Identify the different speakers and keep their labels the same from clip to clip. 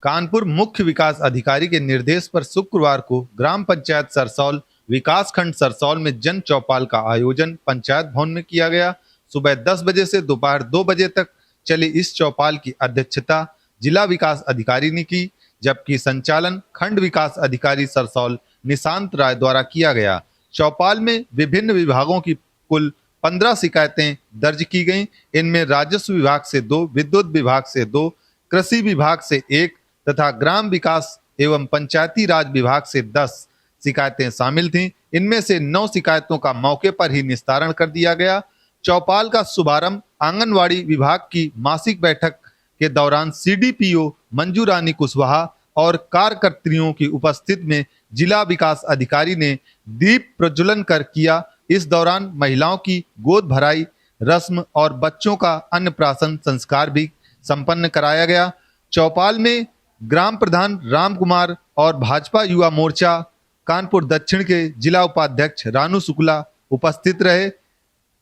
Speaker 1: कानपुर मुख्य विकास अधिकारी के निर्देश पर शुक्रवार को ग्राम पंचायत सरसौल विकास खंड सरसौल में जन चौपाल का आयोजन पंचायत भवन में किया गया। सुबह 10 बजे से दोपहर 2 बजे तक चली इस चौपाल की अध्यक्षता जिला विकास अधिकारी ने की, जबकि संचालन खंड विकास अधिकारी सरसौल निशांत राय द्वारा किया गया। चौपाल में विभिन्न विभागों की कुल 15 शिकायतें दर्ज की गईं। इनमें राजस्व विभाग से 2, विद्युत विभाग से 2, कृषि विभाग से 1 तथा ग्राम विकास एवं पंचायती राज विभाग से 10 शिकायतें शामिल थीं। इनमें से 9 शिकायतों का मौके पर ही निस्तारण कर दिया गया। चौपाल का शुभारंभ आंगनवाड़ी विभाग की मासिक बैठक के दौरान सीडीपीओ मंजू रानी कुशवाहा और कार्यकर्त्रियों की उपस्थिति में जिला विकास अधिकारी ने दीप प्रज्वलन कर किया। इस दौरान महिलाओं की गोद भराई रस्म और बच्चों का अन्नप्राशन संस्कार भी संपन्न कराया गया। चौपाल में ग्राम प्रधान राम कुमार और भाजपा युवा मोर्चा कानपुर दक्षिण के जिला उपाध्यक्ष रानू शुक्ला उपस्थित रहे।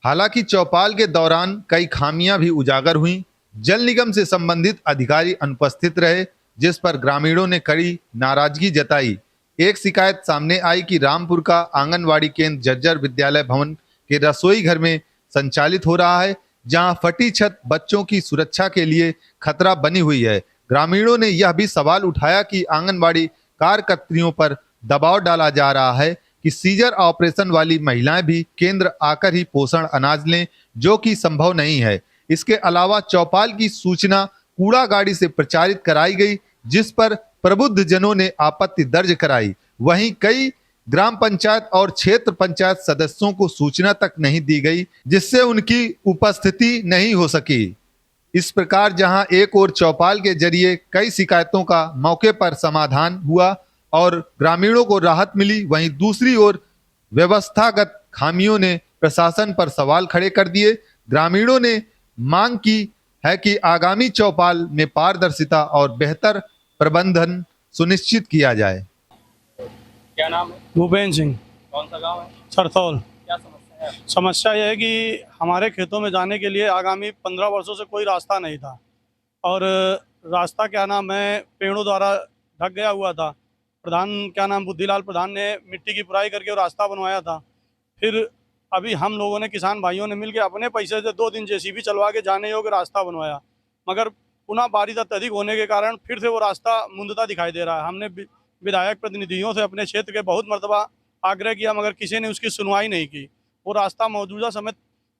Speaker 1: हालांकि चौपाल के दौरान कई खामियां भी उजागर हुई। जल निगम से संबंधित अधिकारी अनुपस्थित रहे, जिस पर ग्रामीणों ने कड़ी नाराजगी जताई। एक शिकायत सामने आई कि रामपुर का आंगनवाड़ी केंद्र जर्जर विद्यालय भवन के रसोई घर में संचालित हो रहा है, जहां फटी छत बच्चों की सुरक्षा के लिए खतरा बनी हुई है। ग्रामीणों ने यह भी सवाल उठाया कि आंगनवाड़ी कार्यकर्त्रियों पर दबाव डाला जा रहा है कि सीजर ऑपरेशन वाली महिलाएं भी केंद्र आकर ही पोषण अनाज लें, जो कि संभव नहीं है। इसके अलावा चौपाल की सूचना कूड़ा गाड़ी से प्रचारित कराई गई, जिस पर प्रबुद्ध जनों ने आपत्ति दर्ज कराई। वहीं कई ग्राम पंचायत और क्षेत्र पंचायत सदस्यों को सूचना तक नहीं दी गई, जिससे उनकी उपस्थिति नहीं हो सकी। इस प्रकार जहां एक ओर चौपाल के जरिए कई शिकायतों का मौके पर समाधान हुआ और ग्रामीणों को राहत मिली, वहीं दूसरी ओर व्यवस्थागत खामियों ने प्रशासन पर सवाल खड़े कर दिए। ग्रामीणों ने मांग की है कि आगामी चौपाल में पारदर्शिता और बेहतर प्रबंधन सुनिश्चित किया जाए।
Speaker 2: क्या नाम है?
Speaker 3: भूपेंद्र सिंह।
Speaker 2: कौन सा गांव है?
Speaker 3: सरसौल।
Speaker 2: क्या समस्या है?
Speaker 3: समस्या यह है कि हमारे खेतों में जाने के लिए आगामी 15 वर्षों से कोई रास्ता नहीं था और रास्ता क्या नाम है पेड़ों द्वारा ढक गया हुआ था। प्रधान क्या नाम बुद्धिलाल प्रधान ने मिट्टी की पुराई करके वो रास्ता बनवाया था। फिर अभी हम लोगों ने किसान भाइयों ने मिलकर अपने पैसे से 2 दिन जेसीबी चलवा के जाने योग्य रास्ता बनवाया, मगर पुनः बारिश अत्यधिक होने के कारण फिर से वो रास्ता मुंदता दिखाई दे रहा है। हमने विधायक प्रतिनिधियों से अपने क्षेत्र के बहुत मरतबा आग्रह किया, मगर किसी ने उसकी सुनवाई नहीं की। वो रास्ता मौजूदा समय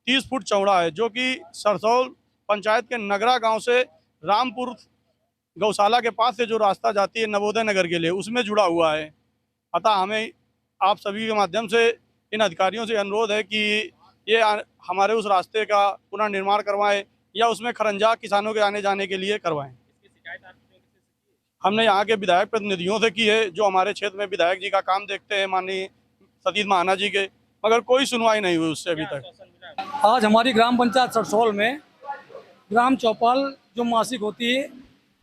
Speaker 3: 30 फुट चौड़ा है, जो कि सरसौल पंचायत के नगरा गांव से रामपुर गौशाला के पास से जो रास्ता जाती है नवोदय नगर के लिए, उसमें जुड़ा हुआ है। अतः हमें आप सभी के माध्यम से इन अधिकारियों से अनुरोध है कि ये हमारे उस रास्ते का पुनर्निर्माण करवाएं या उसमें खरंजा किसानों के आने जाने के लिए करवाएं। हमने यहाँ के विधायक प्रतिनिधियों से की है, जो हमारे क्षेत्र में विधायक जी का काम देखते हैं, माननीय सतीश महाना जी के, मगर कोई सुनवाई नहीं हुई उससे अभी तक।
Speaker 4: आज हमारी ग्राम पंचायत सरसौल में ग्राम चौपाल जो मासिक होती है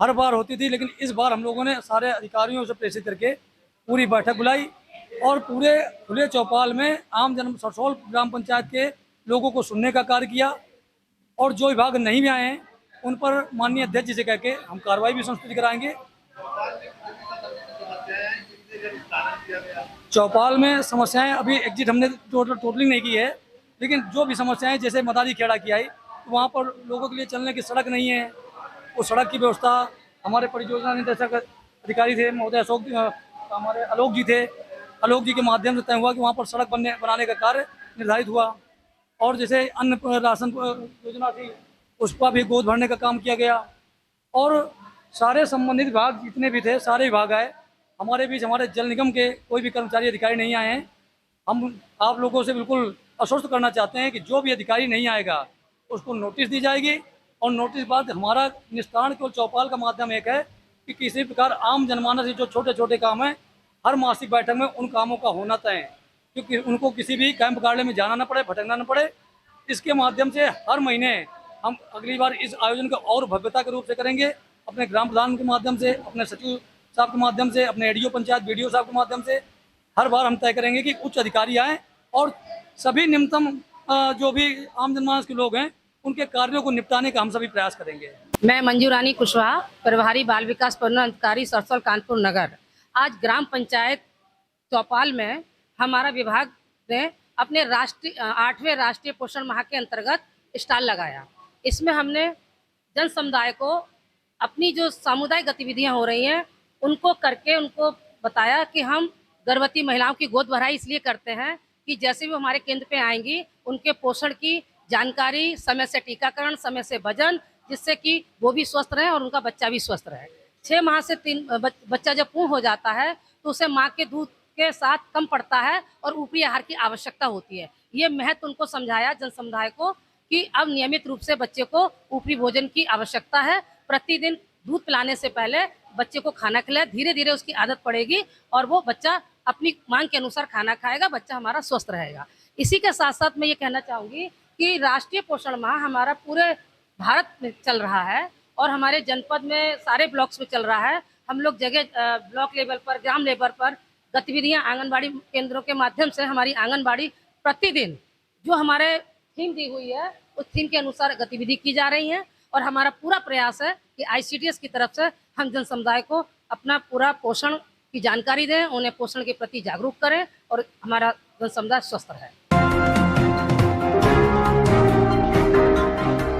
Speaker 4: हर बार होती थी, लेकिन इस बार हम लोगों ने सारे अधिकारियों से प्रेषित करके पूरी बैठक बुलाई और पूरे खुले चौपाल में आम जन सरसौल ग्राम पंचायत के लोगों को सुनने का कार्य किया और जो विभाग नहीं भी आए हैं उन पर माननीय अध्यक्ष जी से कह के हम कार्रवाई भी संस्कृत कराएंगे। चौपाल में समस्याएं अभी एग्जिट हमने टोटली नहीं की है, लेकिन जो भी समस्याएं जैसे मदारी खेड़ा की आई तो वहाँ पर लोगों के लिए चलने की सड़क नहीं है। वो सड़क की व्यवस्था हमारे परियोजना निदेशक अधिकारी थे महोदय हमारे आलोक जी थे। आलोक जी के माध्यम से तय हुआ कि वहाँ पर सड़क बनाने का कार्य निर्धारित हुआ और जैसे अन्य राशन योजना थी उसका भी गोद भरने का काम किया गया और सारे संबंधित विभाग जितने भी थे सारे विभाग आए। हमारे बीच हमारे जल निगम के कोई भी कर्मचारी अधिकारी नहीं आए हैं। हम आप लोगों से बिल्कुल आश्वस्त करना चाहते हैं कि जो भी अधिकारी नहीं आएगा उसको नोटिस दी जाएगी और नोटिस बाद हमारा निस्तारण केवल चौपाल का माध्यम एक है कि किसी प्रकार आम जनमानस जो छोटे छोटे काम हैं हर मासिक बैठक में उन कामों का होना तय है, क्योंकि उनको किसी भी कैंप कार्यालय में जाना न पड़े, भटकना न पड़े। इसके माध्यम से हर महीने हम अगली बार इस आयोजन को और भव्यता के रूप से करेंगे, अपने ग्राम प्रधान के माध्यम से, अपने सचिव साहब के माध्यम से, अपने एडीओ पंचायत बीडीओ साहब के माध्यम से हर बार हम तय करेंगे कि उच्च अधिकारी आएँ और सभी निम्नतम जो भी आम जनमानस के लोग हैं उनके कार्यों को निपटाने का हम सभी प्रयास करेंगे।
Speaker 5: मैं मंजू रानी कुशवाहा, प्रभारी बाल विकास परियोजना अधिकारी सरसौल कानपुर नगर। आज ग्राम पंचायत चौपाल में हमारा विभाग ने अपने 8वें राष्ट्रीय पोषण माह के अंतर्गत स्टॉल लगाया। इसमें हमने जन समुदाय को अपनी जो सामुदायिक गतिविधियां हो रही हैं उनको करके उनको बताया कि हम गर्भवती महिलाओं की गोद भराई इसलिए करते हैं कि जैसे भी हमारे केंद्र पे आएंगी उनके पोषण की जानकारी, समय से टीकाकरण, समय से वजन, जिससे कि वो भी स्वस्थ रहे और उनका बच्चा भी स्वस्थ रहे। 6 माह से बच्चा जब पूर्ण हो जाता है तो उसे माँ के दूध के साथ कम पड़ता है और ऊपरी आहार की आवश्यकता होती है। ये महत्व उनको समझाया जन समुदाय को कि अब नियमित रूप से बच्चे को ऊपरी भोजन की आवश्यकता है। प्रतिदिन दूध पिलाने से पहले बच्चे को खाना खिलाए, धीरे धीरे उसकी आदत पड़ेगी और वो बच्चा अपनी मांग के अनुसार खाना खाएगा, बच्चा हमारा स्वस्थ रहेगा। इसी के साथ साथ मैं ये कहना चाहूँगी कि राष्ट्रीय पोषण माह हमारा पूरे भारत में चल रहा है और हमारे जनपद में सारे ब्लॉक्स में चल रहा है। हम लोग जगह ब्लॉक लेवल पर, ग्राम लेवल पर गतिविधियां आंगनबाड़ी केंद्रों के माध्यम से हमारी आंगनबाड़ी प्रतिदिन जो हमारे थीम दी हुई है उस थीम के अनुसार गतिविधि की जा रही है और हमारा पूरा प्रयास है कि ICDS की तरफ से हम जन समुदाय को अपना पूरा पोषण की जानकारी दें, उन्हें पोषण के प्रति जागरूक करें और हमारा जन समुदाय स्वस्थ रहे।